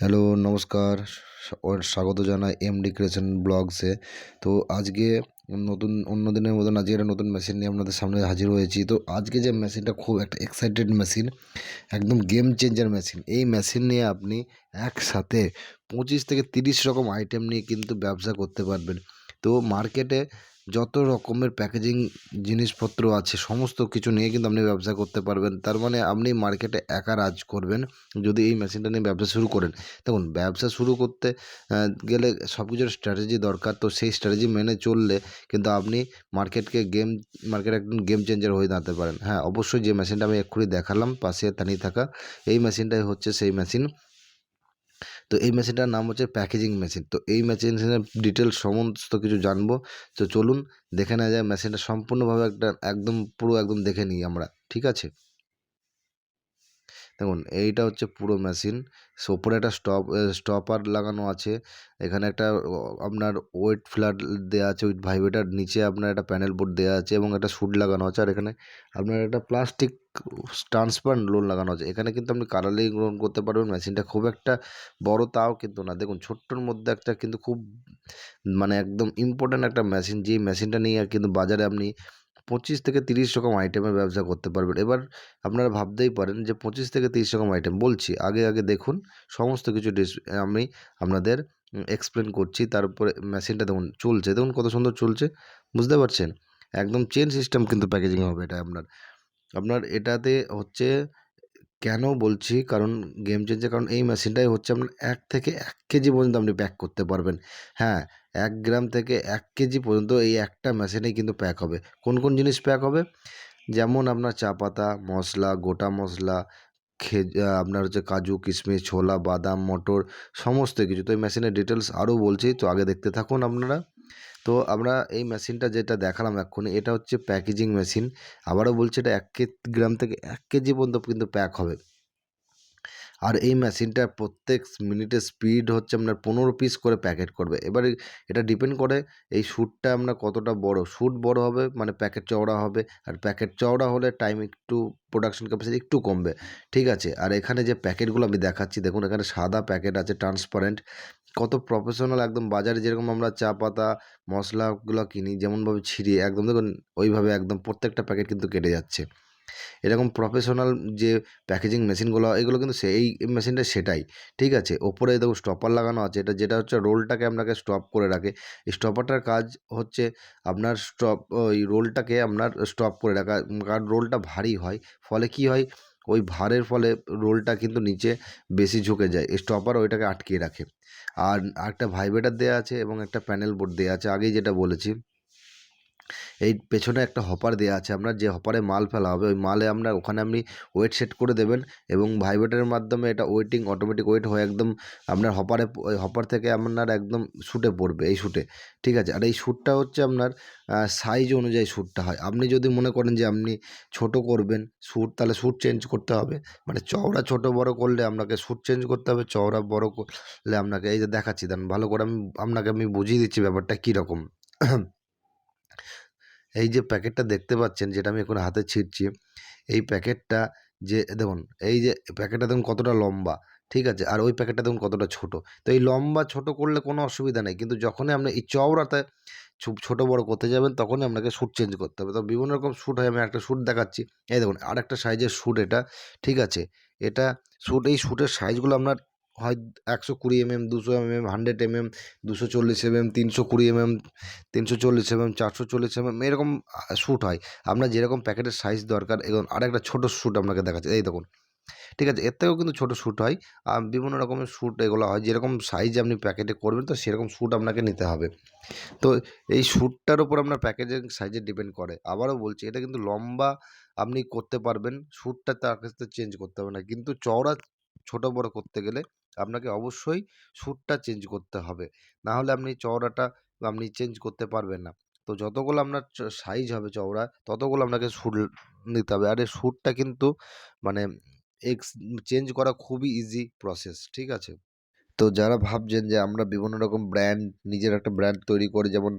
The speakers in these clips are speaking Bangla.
হ্যালো, নমস্কার। স্বাগত জানাই এমডি ক্রিয়েশন ব্লগসে। তো আজকে অন্য দিনের মতন আজকে একটা নতুন মেশিন নিয়ে আপনাদের সামনে হাজির হয়েছি। তো আজকে যে মেশিনটা খুব একটা এক্সাইটেড মেশিন, একদম গেম চেঞ্জার মেশিন। এই মেশিন নিয়ে আপনি একসাথে 25 থেকে 30 রকম আইটেম নিয়ে কিন্তু ব্যবসা করতে পারবেন। তো মার্কেটে যত রকমের প্যাকেজিং জিনিসপত্র আছে সমস্ত কিছু নিয়ে কিন্তু আপনি ব্যবসা করতে পারবেন। তার মানে আপনি মার্কেটে একা রাজ করবেন যদি এই মেশিনটা নিয়ে ব্যবসা শুরু করেন। দেখুন, ব্যবসা শুরু করতে গেলে সব কিছুর স্ট্র্যাটেজি দরকার। তো সেই স্ট্র্যাটেজি মেনে চললে কিন্তু আপনি মার্কেট একদম গেম চেঞ্জার হয়ে দাঁড়াতে পারেন। হ্যাঁ, অবশ্যই যে মেশিনটা আমি এক্ষুনি দেখালাম পাশে দাঁড়িয়ে থাকা, এই মেশিনটাই হচ্ছে সেই মেশিন। তো এই মেশিনটার নাম হচ্ছে প্যাকেজিং মেশিন। তো এই মেশিনের ডিটেলস সমস্ত কিছু জানবো। তো চলুন দেখে নেওয়া যায় মেশিনটা সম্পূর্ণভাবে একদম দেখে নিই আমরা। ঠিক আছে? দেখুন, এইটা হচ্ছে পুরো মেশিন। ওপরে একটা স্টপার লাগানো আছে। এখানে একটা আপনার ওয়েট ফ্ল্যাট দেওয়া আছে উইথ ভাইব্রেটার। নিচে আপনার একটা প্যানেল বোর্ড দেওয়া আছে এবং একটা শুড লাগানো আছে। আর এখানে আপনার একটা প্লাস্টিক ট্রান্সপারেন্ট লোন লাগানো আছে। এখানে কিন্তু আপনি কালারিং লোন করতে পারবেন। মেশিনটা খুব একটা বড় তাও কিন্তু না। দেখুন, ছোট্টর মধ্যে একটা কিন্তু খুব মানে একদম ইম্পোর্টেন্ট একটা মেশিন। যেই মেশিনটা নিয়ে কিন্তু বাজারে আপনি 25 থেকে 30 রকম আইটেমের ব্যবসা করতে পারবেন। এবার আপনারা ভাবতেই পারেন যে 25 থেকে 30 রকম আইটেম বলছি। আগে দেখুন সমস্ত কিছু আমি আপনাদের এক্সপ্লেন করছি। তারপরে মেশিনটা দেখুন চলছে। দেখুন কত সুন্দর চলছে। বুঝতে পারছেন? একদম চেইন সিস্টেম কিন্তু প্যাকেজিং হবে এটা আপনার। আপনার এটাতে হচ্ছে কেন বলছি? কারণ গেম চেঞ্জার, কারণ এই মেশিনটাই হচ্ছে আপনার 1 থেকে 1 কেজি পর্যন্ত আপনি প্যাক করতে পারবেন। হ্যাঁ, 1 গ্রাম থেকে 1 কেজি পর্যন্ত এই একটা মেশিনেই কিন্তু প্যাক হবে। কোন জিনিস প্যাক হবে? যেমন আপনার চা পাতা, মশলা, গোটা মশলা, আপনার হচ্ছে কাজু, কিশমিশ, ছোলা, বাদাম, মটর সমস্ত কিছু। তো এই মেশিনের ডিটেলস আরও বলছি। তো আগে দেখতে থাকুন আপনারা। তো আমরা এই মেশিনটা যেটা দেখালাম এক্ষুনি, এটা হচ্ছে প্যাকেজিং মেশিন। আবারও বলছি, এটা 1 গ্রাম থেকে 1 কেজি পর্যন্ত কিন্তু প্যাক হবে। আর এই মেশিনটার প্রত্যেক মিনিটের স্পিড হচ্ছে আপনার 15 পিস করে প্যাকেট করবে। এবারে এটা ডিপেন্ড করে এই শ্যুটটা আপনার কতটা বড়। শ্যুট বড় হবে মানে প্যাকেট চওড়া হবে। আর প্যাকেট চওড়া হলে টাইম একটু, প্রোডাকশন ক্যাপাসিটি একটু কমবে। ঠিক আছে? আর এখানে যে প্যাকেটগুলো আমি দেখাচ্ছি, দেখুন এখানে সাদা প্যাকেট আছে ট্রান্সপারেন্ট। কত প্রফেশনাল, একদম বাজারে যেরকম আমরা চা পাতা, মশলাগুলো কিনি যেমনভাবে ছিঁড়িয়ে একদম দেখুন ওইভাবে একদম প্রত্যেকটা প্যাকেট কিন্তু কেটে যাচ্ছে। এরকম প্রফেশনাল যে প্যাকেজিং মেশিনগুলো এগুলো কিন্তু এই মেশিনটা সেটাই। ঠিক আছে? ওপরে দেখো স্টপার লাগানো আছে। যেটা হচ্ছে রোলটাকে আপনাকে স্টপ করে রাখে। এই স্টপারটার কাজ হচ্ছে আপনার ওই রোলটাকে আপনার স্টপ করে রাখা। কারণ রোলটা ভারী হয়। ফলে কি হয়? ওই ভারের ফলে রোলটা কিন্তু নিচে বেশি ঝুঁকে যায়। স্টপার ওইটাকে আটকিয়ে রাখে। আর আরেকটা ভাইব্রেটর দেয়া আছে এবং একটা প্যানেল বোর্ড দেয়া আছে। আগেই যেটা বলেছি। এই পেছনে একটা হপার দেওয়া আছে আপনার, যে হপারে মাল ফেলা হবে ওই মালে আপনার ওখানে আপনি ওয়েট সেট করে দেবেন এবং ভাইব্রেটরের মাধ্যমে এটা অটোমেটিক ওয়েট হয়ে একদম আপনার ওই হপার থেকে আপনার একদম শ্যুটে পড়বে, এই শ্যুটে। ঠিক আছে? আর এই শ্যুটটা হচ্ছে আপনার সাইজ অনুযায়ী শ্যুটটা হয়। আপনি যদি মনে করেন যে আপনি ছোট করবেন শ্যুট, তাহলে শ্যুট চেঞ্জ করতে হবে। মানে চওড়া ছোট বড় করলে আপনাকে শ্যুট চেঞ্জ করতে হবে। চওড়া বড় করলে আপনাকে, এই যে দেখাচ্ছি দাঁড়ান ভালো করে আমি বুঝিয়ে দিচ্ছি ব্যাপারটা কীরকম। এই যে প্যাকেটটা দেখতে পাচ্ছেন, যেটা আমি এখন হাতে ছিঁড়ছি, এই প্যাকেটটা, যে দেখুন এই যে প্যাকেটটা দেখুন কতটা লম্বা। ঠিক আছে? আর ওই প্যাকেটটা দেখুন কতটা ছোট। তো এই লম্বা ছোট করলে কোনো অসুবিধা নেই। কিন্তু যখনই আপনি এই চওড়াতে ছোট বড় করতে যাবেন তখনই আপনাকে শ্যুট চেঞ্জ করতে হবে। তো বিভিন্ন রকম শ্যুট হয়। আমি একটা শ্যুট দেখাচ্ছি। এই দেখুন আরেকটা সাইজের শ্যুট এটা। ঠিক আছে? এটা এই শ্যুটের সাইজগুলো আপনার হয় 120 200 100 240 320 340 440 এরকম শ্যুট হয়। আপনার যেরকম প্যাকেটের সাইজ দরকার। এবং আরেকটা ছোট শ্যুট আপনাকে দেখাচ্ছি। এই দেখুন। ঠিক আছে? এর থেকেও কিন্তু ছোট শ্যুট হয়। বিভিন্ন রকমের শ্যুট এগুলো হয়। যেরকম সাইজ আপনি প্যাকেটে করবেন তো সেরকম শ্যুট আপনাকে নিতে হবে। তো এই শ্যুটটার উপর আপনার প্যাকেজিং সাইজে ডিপেন্ড করে। আবারও বলছি, এটা কিন্তু লম্বা আপনি করতে পারবেন। শ্যুটটা তার কাছ থেকে চেঞ্জ করতে হবে না। কিন্তু চওড়া ছোট বড় করতে গেলে আপনাকে অবশ্যই শ্যুটটা চেঞ্জ করতে হবে। না হলে আপনি চওড়াটা আপনি চেঞ্জ করতে পারবেন না। তো যতগুলো আপনার সাইজ হবে চওড়া, ততগুলো আপনাকে শ্যুট নিতে হবে। আর এই শ্যুটটা কিন্তু মানে এক্স চেঞ্জ করা খুবই ইজি প্রসেস। ঠিক আছে? তো যারা ভাবছেন যে আমরা বিভিন্ন রকম ব্র্যান্ড, নিজের একটা ব্র্যান্ড তৈরি করি, যেমন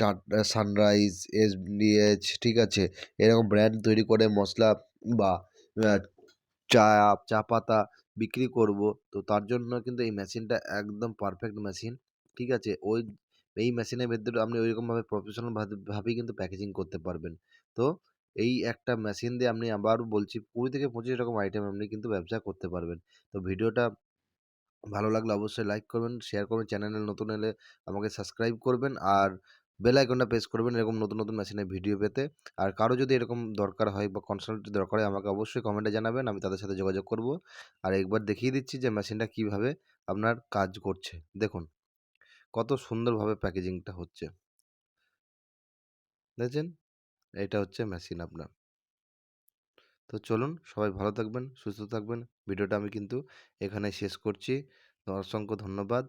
টাটা, সানরাইজ, এসবিএইচ, ঠিক আছে? এরকম ব্র্যান্ড তৈরি করে মশলা বা আ চা, চা পাতা বিক্রি করব, তো তার জন্য কিন্তু এই মেশিনটা একদম পারফেক্ট মেশিন। ঠিক আছে? এই মেশিনের ভেতরে আপনি ঐরকমভাবে প্রফেশনাল ভাবেই কিন্তু প্যাকেজিং করতে পারবেন। তো এই একটা মেশিন দিয়ে আপনি আবারও বলছি ২০ থেকে ২৫ রকম আইটেম আপনি কিন্তু ব্যবসা করতে পারবেন। তো ভিডিওটা ভালো লাগলে অবশ্যই লাইক করবেন, শেয়ার করবেন, চ্যানেলে নতুন এলে আমাকে সাবস্ক্রাইব করবেন আর বেল আইকনটা প্রেস করবেন এরকম নতুন, নতুন মেশিনের ভিডিও পেতে। আর কারো যদি এরকম দরকার হয় বা কনসাল্ট দরকার হয় আমাকে অবশ্যই কমেন্টে জানাবেন। আমি তাদের সাথে যোগাযোগ করব। আর একবার দেখিয়ে দিচ্ছি যে মেশিনটা কিভাবে আপনার কাজ করছে। দেখুন কত সুন্দরভাবে প্যাকেজিংটা হচ্ছে। দেখেছেন? এটা হচ্ছে মেশিন আপনার। তো চলুন সবাই ভালো থাকবেন, সুস্থ থাকবেন। ভিডিওটা আমি কিন্তু এখানেই শেষ করছি। তো অসংখ্য ধন্যবাদ।